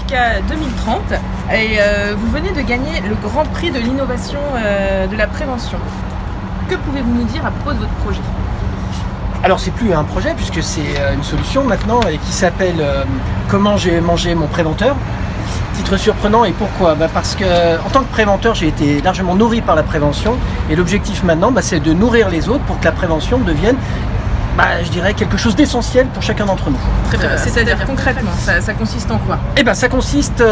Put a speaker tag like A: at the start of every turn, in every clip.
A: jusqu'à 2030 et vous venez de gagner le Grand Prix de l'innovation de la prévention. Que pouvez-vous nous dire à propos de votre projet ?
B: Alors c'est plus un projet puisque c'est une solution maintenant et qui s'appelle Comment j'ai mangé mon préventeur. Titre surprenant, et pourquoi ? Parce que en tant que préventeur, j'ai été largement nourri par la prévention et l'objectif maintenant, c'est de nourrir les autres pour que la prévention devienne, je dirais, quelque chose d'essentiel pour chacun d'entre nous.
A: Très bien. C'est-à-dire concrètement, ça consiste en quoi ?
B: Ça consiste,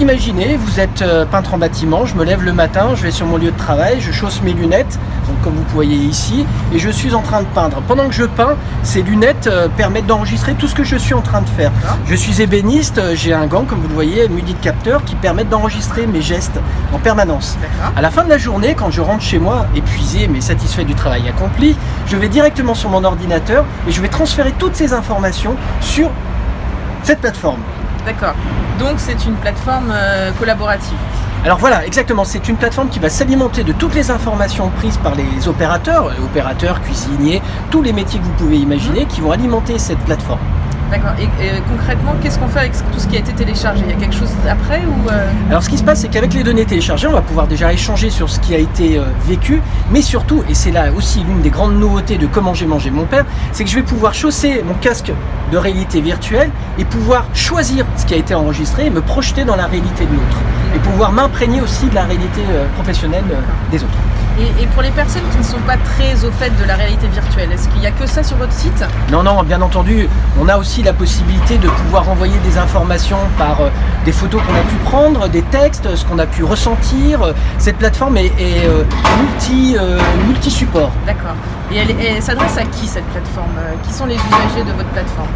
B: imaginez, vous êtes peintre en bâtiment, je me lève le matin, je vais sur mon lieu de travail, je chausse mes lunettes, donc comme vous voyez ici, et je suis en train de peindre. Pendant que je peins, ces lunettes permettent d'enregistrer tout ce que je suis en train de faire. Je suis ébéniste, j'ai un gant, comme vous le voyez, muni de capteur, qui permettent d'enregistrer mes gestes en permanence. À la fin de la journée, quand je rentre chez moi, épuisé mais satisfait du travail accompli, je vais directement sur mon ordinateur et je vais transférer toutes ces informations sur cette plateforme.
A: D'accord. Donc c'est une plateforme collaborative.
B: Alors voilà, exactement, c'est une plateforme qui va s'alimenter de toutes les informations prises par les opérateurs, cuisiniers, tous les métiers que vous pouvez imaginer, qui vont alimenter cette plateforme.
A: D'accord. Et concrètement, qu'est-ce qu'on fait avec tout ce qui a été téléchargé ? Il y a quelque chose après ou
B: Alors ce qui se passe, c'est qu'avec les données téléchargées, on va pouvoir déjà échanger sur ce qui a été vécu, mais surtout, et c'est là aussi l'une des grandes nouveautés de Comment j'ai mangé mon père, c'est que je vais pouvoir chausser mon casque de réalité virtuelle et pouvoir choisir ce qui a été enregistré et me projeter dans la réalité de l'autre. Et pouvoir m'imprégner aussi de la réalité professionnelle des autres.
A: Et pour les personnes qui ne sont pas très au fait de la réalité virtuelle, est-ce qu'il n'y a que ça sur votre site ?
B: Non, bien entendu, on a aussi la possibilité de pouvoir envoyer des informations par des photos qu'on a pu prendre, des textes, ce qu'on a pu ressentir. Cette plateforme est multi-support.
A: D'accord. Et elle s'adresse à qui cette plateforme ? Qui sont les usagers de votre plateforme ?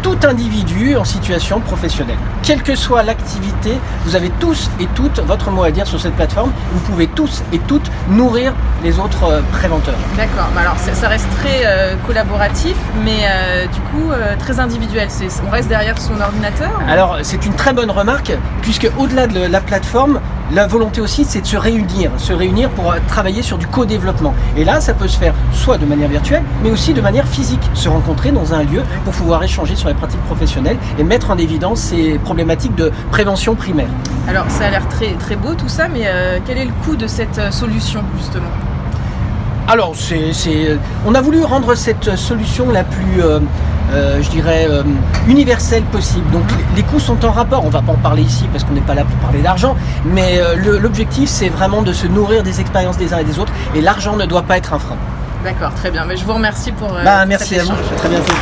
B: Tout individu en situation professionnelle. Quelle que soit l'activité, vous avez tous et toutes votre mot à dire sur cette plateforme. Vous pouvez tous et toutes nourrir les autres préventeurs.
A: D'accord, alors ça reste très collaboratif, mais du coup très individuel. On reste derrière son ordinateur ?
B: Alors c'est une très bonne remarque, puisque au-delà de la plateforme, la volonté aussi c'est de se réunir pour travailler sur du co-développement. Et là ça peut se faire soit de manière virtuelle, mais aussi de manière physique, se rencontrer dans un lieu pour pouvoir échanger sur les pratiques professionnelles et mettre en évidence ces problématiques de prévention primaire.
A: Alors ça a l'air très, très beau tout ça, mais quel est le coût de cette solution justement ?
B: Alors on a voulu rendre cette solution la plus universelle possible. Donc les coûts sont en rapport, on ne va pas en parler ici parce qu'on n'est pas là pour parler d'argent, mais l'objectif c'est vraiment de se nourrir des expériences des uns et des autres, et l'argent ne doit pas être un frein.
A: D'accord, très bien, mais je vous remercie pour
B: merci à vous, à très bientôt.